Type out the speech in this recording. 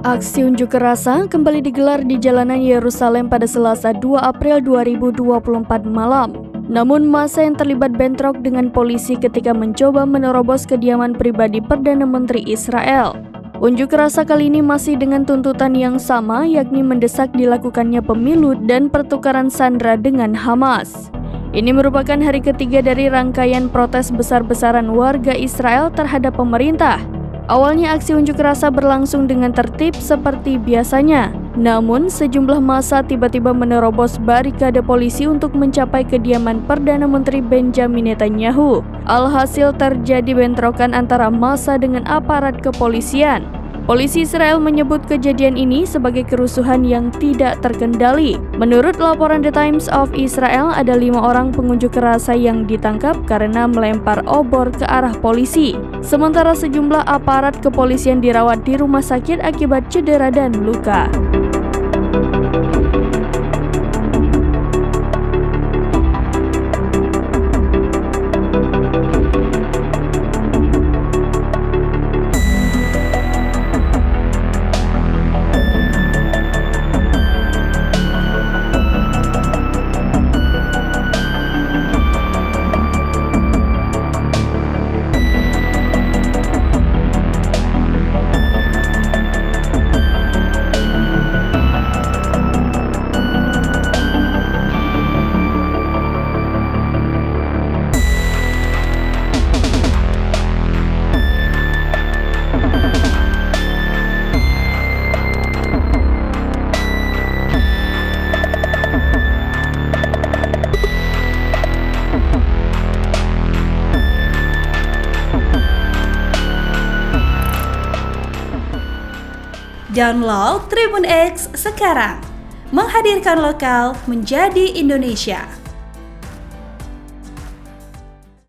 Aksi unjuk rasa kembali digelar di jalanan Yerusalem pada Selasa 2 April 2024 malam. Namun massa yang terlibat bentrok dengan polisi ketika mencoba menerobos kediaman pribadi Perdana Menteri Israel. Unjuk rasa kali ini masih dengan tuntutan yang sama, yakni mendesak dilakukannya pemilu dan pertukaran sandera dengan Hamas. Ini merupakan hari ketiga dari rangkaian protes besar-besaran warga Israel terhadap pemerintah. Awalnya aksi unjuk rasa berlangsung dengan tertib seperti biasanya. Namun sejumlah massa tiba-tiba menerobos barikade polisi untuk mencapai kediaman Perdana Menteri Benjamin Netanyahu. Alhasil terjadi bentrokan antara massa dengan aparat kepolisian. Polisi Israel menyebut kejadian ini sebagai kerusuhan yang tidak terkendali. Menurut laporan The Times of Israel, ada 5 orang pengunjuk rasa yang ditangkap karena melempar obor ke arah polisi. Sementara sejumlah aparat kepolisian dirawat di rumah sakit akibat cedera dan luka. Download Tribun X sekarang, menghadirkan lokal menjadi Indonesia.